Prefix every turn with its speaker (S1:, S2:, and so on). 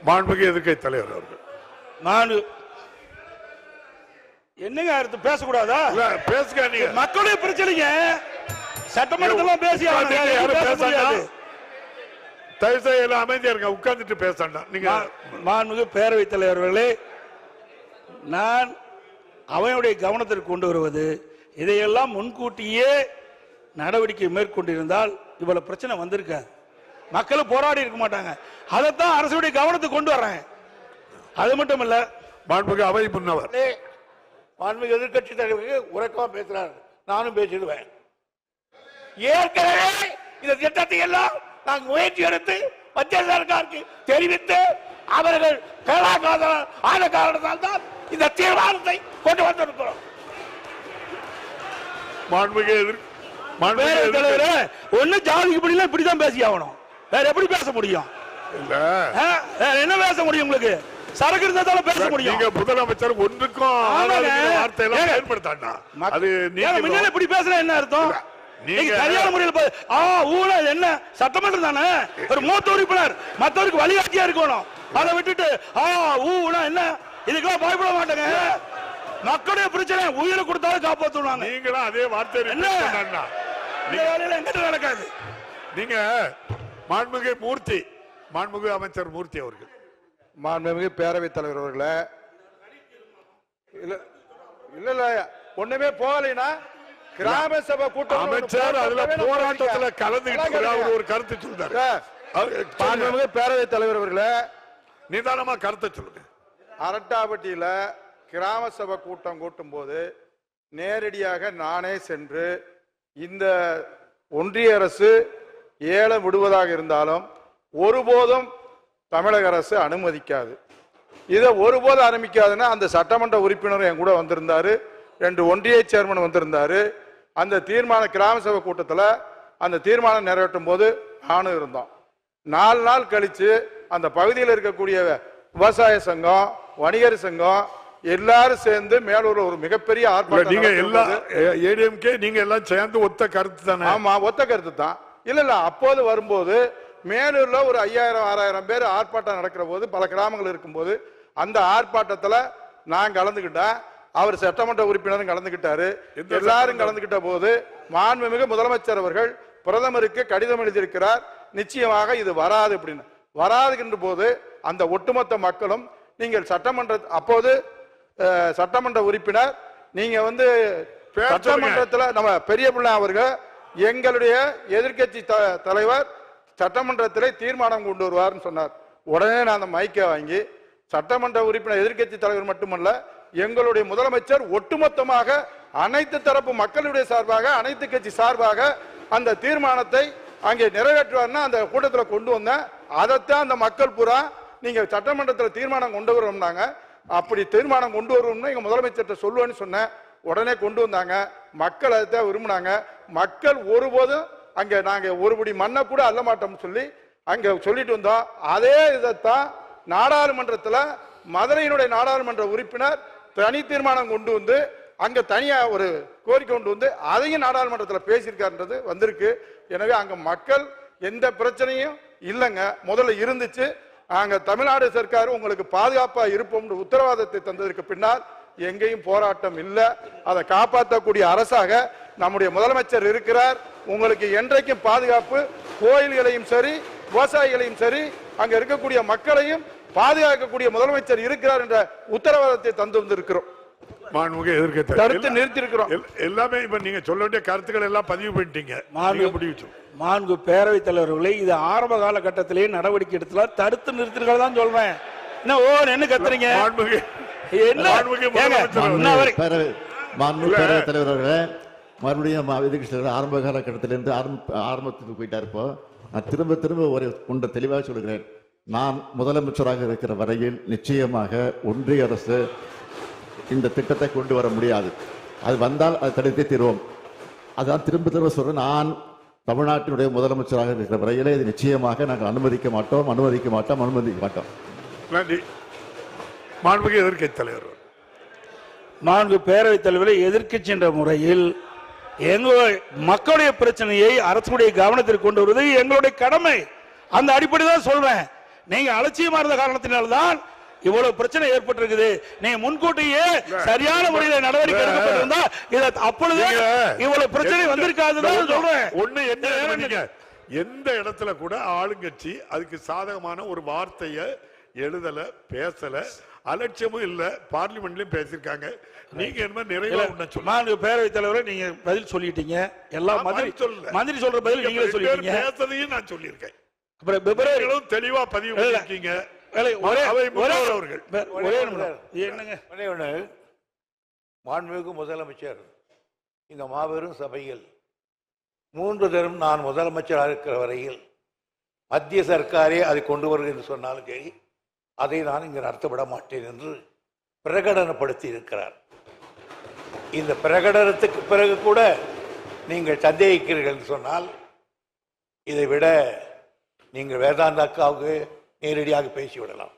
S1: மாண்புமிகு எதிர்க்கட்சி தலைவர் அவர்கள்.
S2: நான் என்னங்க அடுத்து பேசக்கூடாதா?
S1: பேசுங்க, நீங்க
S2: மக்களுடைய பிரச்சனைங்க சட்டமன்றத்துல பேசி
S1: தயவுசெய்து அமைதியா இருங்க, உட்கார்ந்துட்டு பேசணும். நீங்க
S2: மாண்புமிகு பேரவைத் தலைவர்களே, நான் அவையுடைய கவனத்திற்கு கொண்டு வருவது, இதையெல்லாம் முன்கூட்டியே நடவடிக்கை மேற்கொண்டிருந்தால் இவ்வளவு பிரச்சனை வந்திருக்காது, மக்கள் போராடி இருக்க மாட்டாங்க. அதைத்தான் அரசுடைய கவனத்துக்கு கொண்டு வர்றாங்க. அது மட்டும் இல்ல,
S1: மாண்புமிகு அவை முன்னவர்
S3: மாண்புமிகு எதிர்க்கட்சி தலைவருக்கு உறக்கமா பேசுறாரு, நானும் பேசிடுவேன். ஏற்கனவே இந்த திட்டத்தை எல்லாம் நாங்கள் முயற்சி எடுத்து மத்திய சர்க்காருக்கு தெரிவித்து அவர்கள் ஆன காரணத்தால் தான் இந்த தீர்மானத்தை கொண்டு வந்திருக்கிறோம்.
S2: ஒண்ணு ஜாதிக்கு படியல இப்படிதான் பேசி ஆகணும், வேற எப்படி பேச முடியும்? என்ன பேச முடியும்? உங்களுக்கு சரக்கு இருந்தால பேச முடியும்.
S1: நீங்க முதலமைச்சர் ஒன்றுக்கும் வார்த்தை எல்லாம் பயன்படுத்தாண்டா. அது நீங்க
S2: முன்னால இப்படி பேசுற என்ன அர்த்தம்? நீங்க சரியான முறையில் ஊழல் என்ன சட்டமன்றம் தானே, ஒரு மூத்த உறுப்பினர் மற்றவருக்கு வழிகாட்டியா இருக்கணும். அதை விட்டுட்டு ஊழல் என்ன, இதுக்கெல்லாம் பயப்பட மாட்டாங்க. மக்களுடைய பிரச்சனை உயிரை கொடுத்தாலும் காப்பாற்றுவாங்க.
S1: நீங்களும் அதே வார்த்தை
S2: எங்கிட்ட நடக்காது.
S1: நீங்க மாண்புமிகு மூர்த்தி, மாண்புமிகு அமைச்சர் மூர்த்தி அவர்கள்.
S4: மாண்புமிகு பேரவைத் தலைவர் அவர்களே, இல்ல இல்ல ஒண்ணுமே போகலைன்னா கிராம சபை கூட்டம்
S1: அமைச்சர் அதுல போராட்டத்துல கலந்துக்கிட்டு ஒரு கருத்து சொல்றாரு.
S4: மாண்புமிகு பேரவைத் தலைவர் அவர்களே,
S1: நிதானமா கருத்தை சொல்லுங்க.
S4: அரட்டாப்பட்டியில கிராம சபை கூட்டம் கூட்டும் போது நேரடியாக நானே சென்று இந்த ஒன்றிய அரசு ஏலம் விடுவதாக இருந்தாலும் ஒருபோதும் தமிழக அரசு அனுமதிக்காது. இதை ஒருபோதும் அனுமதிக்காதுன்னா அந்த சட்டமன்ற உறுப்பினர் என் கூட வந்திருந்தாரு, 2 ஒன்றிய சேர்மன் வந்திருந்தாரு. அந்த தீர்மான கிராம சபை கூட்டத்தில் அந்த தீர்மானம் நிறைவேற்றும் போது நானும் இருந்தோம். 4 நாள் கழிச்சு அந்த பகுதியில் இருக்கக்கூடிய விவசாய சங்கம், வணிகர் சங்கம் எல்லாரும் சேர்ந்து மேலூர்ல ஒரு மிகப்பெரிய ஆர்ப்பாட்டம்.
S1: நீங்க எல்லாம் ஏடிஎம்கே நீங்க எல்லாம் சேர்ந்து ஒத்த கருத்து தானே?
S4: ஆமா, ஒத்த கருத்து தான். இல்ல அப்போது வரும்போது மேலூர்ல ஒரு 5000-6000 பேர் ஆர்ப்பாட்டம் நடக்கிற போது, பல கிராமங்கள் இருக்கும்போது அந்த ஆர்ப்பாட்டத்துல நான் கலந்துகிட்டேன், அவர் சட்டமன்ற உறுப்பினரும் கலந்துகிட்டாரு. எல்லாரும் கலந்துகிட்ட போது மாண்புமிகு முதலமைச்சர் அவர்கள் பிரதமருக்கு கடிதம் எழுதியிருக்கிறார், நிச்சயமாக இது வராது அப்படின்னு. வராதுகின்ற போது அந்த ஒட்டுமொத்த மக்களும் நீங்கள் சட்டமன்ற அப்போது சட்டமன்ற உறுப்பினர் நீங்க சட்டமன்றத்தில் நம்ம பெரிய பிள்ளை அவர்கள் எங்களுடைய எதிர்கட்சி தலைவர் சட்டமன்றத்தில் தீர்மானம் கொண்டு வருவார்னு சொன்னார். உடனே நான் அந்த மைக்கை வாங்கி சட்டமன்ற உறுப்பினர் எதிர்கட்சி தலைவர் மட்டுமல்ல எங்களுடைய முதலமைச்சர் ஒட்டுமொத்தமாக அனைத்து தரப்பு மக்களுடைய சார்பாக அனைத்து கட்சி சார்பாக அந்த தீர்மானத்தை அங்கே நிறைவேற்றுவார்னா அந்த கூட்டத்தில் கொண்டு வந்தேன். அதைத்தான் அந்த மக்கள் பூரா நீங்க சட்டமன்றத்தில் தீர்மானம் கொண்டு வரோம்னாங்க. அப்படி தீர்மானம் கொண்டு வருவோம்னா எங்க முதலமைச்சர்கிட்ட சொல்லுவேன்னு சொன்னேன். உடனே கொண்டு வந்தாங்க. மக்கள் அதைத்தான் விரும்பினாங்க. மக்கள் ஒருபோதும் அங்க நாங்க ஒருபடி மண்ணை கூட அள்ள மாட்டோம்னு சொல்லி அங்க சொல்லிட்டு வந்தோம். அதே இதைத்தான் நாடாளுமன்றத்தில் மதுரையினுடைய நாடாளுமன்ற உறுப்பினர் தனி தீர்மானம் கொண்டு வந்து அங்க தனியா ஒரு கோரிக்கை கொண்டு வந்து அதையும் நாடாளுமன்றத்தில் பேசியிருக்காருன்றது வந்திருக்கு. எனவே அங்க மக்கள் எந்த பிரச்சனையும் இல்லைங்க, முதல்ல இருந்துச்சு. நாங்க தமிழ்நாடு சர்க்கார் உங்களுக்கு பாதுகாப்பா இருப்போம் உத்தரவாதத்தை தந்ததற்கு பின்னால் எங்கேயும் போராட்டம் இல்லை. அதை காப்பாற்றக்கூடிய அரசாக நம்முடைய முதலமைச்சர் இருக்கிறார். உங்களுக்கு என்றைக்கும் பாதுகாப்பு, கோயில்களையும் சரி விவசாயிகளையும் சரி அங்க இருக்கக்கூடிய மக்களையும் பாதுகாக்கக்கூடிய முதலமைச்சர் இருக்கிறார் என்ற உத்தரவாதத்தை தந்து வந்திருக்கிறோம். கருத்து நிறுத்தி இருக்கிறோம்.
S1: எல்லாமே இப்ப நீங்க சொல்ல வேண்டிய கருத்துக்கள் எல்லாம் பதிவு பண்ணிட்டீங்க.
S2: மாண்பு பேரவைத் தலைவர்களை இது ஆரம்ப காலகட்டத்திலேயே நடவடிக்கை எடுத்துல தடுத்து நிறுத்திருக்கிறதா சொல்றேன். என்ன கத்துறீங்க?
S5: பேரவைத் தலைவர்களே, மறுபடியும் எதிர்க்கட்சி ஆரம்ப காலகட்டத்திலிருந்து ஆரம்பத்துக்கு போயிட்டார். இப்போ நான் திரும்ப திரும்ப ஒரு ஒன்றை தெளிவாக சொல்கிறேன். நான் முதலமைச்சராக இருக்கிற வரையில் நிச்சயமாக ஒன்றிய அரசு இந்த திட்டத்தை கொண்டு வர முடியாது. அது வந்தால் அதை தடுத்தே தீர்வோம். அதான் திரும்ப திரும்ப சொல்றேன். நான் தமிழ்நாட்டினுடைய முதலமைச்சராக இருக்கிற வரையிலே இது நிச்சயமாக நாங்கள் அனுமதிக்க மாட்டோம்.
S1: நன்றி. மாண்புமிகு எதிர்க்கட்சி தலைவர்.
S2: மாண்பு பேரவைத் தலைவரை எதிர்க்கட்சி என்ற முறையில் எங்களுடைய மக்களுடைய பிரச்சனையை அரசுடைய கவனத்திற்கு கொண்டு வருவது எங்களுடைய கடமை. அந்த அடிப்படை தான் சொல்றேன். நீங்க அலட்சியமா இருந்த காரணத்தினால்தான் இவ்வளவு பிரச்சனை ஏற்பட்டிருக்குது. நீங்க முன்கூட்டியே சரியான முறையில் நடவடிக்கை எடுக்கப்பட்டிருந்தா இத அப்பொழுது இவ்வளவு பிரச்சனை வந்திருக்காதுன்னு சொல்றேன்.
S1: ஒண்ணு என்ன, எந்த இடத்துல கூட ஆளுங்கட்சி அதுக்கு சாதகமான ஒரு வார்த்தையை எழுதல, பேசல, அலட்சியமும் இல்ல, பார்லிமெண்ட்லயும் பேசிருக்காங்க. நீங்க என்ன நிறைய
S2: பேரவைத் தலைவரை நீங்க பதில் சொல்லிட்டீங்க. எல்லாம் மந்திரி சொல்ற பதில் நீங்களே சொல்லிட்டீங்க.
S1: பேசுறதையும் நான் சொல்லியிருக்கேன்.
S2: அப்புறம் பிப்ரவரி
S1: தெளிவா பதிவு பண்ணிருக்கீங்க.
S3: மாண்புமிகு முதலமைச்சர் இந்த மாபெரும் சபையில் 3 தரம் நான் முதலமைச்சராக இருக்கிற வரையில் மத்திய சர்க்காரே அதை கொண்டு வருகிறது என்று சொன்னாலும் சரி, அதை நான் இங்கு நடத்தப்பட மாட்டேன் என்று பிரகடனப்படுத்தி இருக்கிறார். இந்த பிரகடனத்துக்கு பிறகு கூட நீங்கள் சந்தேகிக்கிறீர்கள் என்று சொன்னால் இதை விட நீங்கள் வேதாந்தாக்காவுக்கு நேரடியாக பேசிவிடலாம்.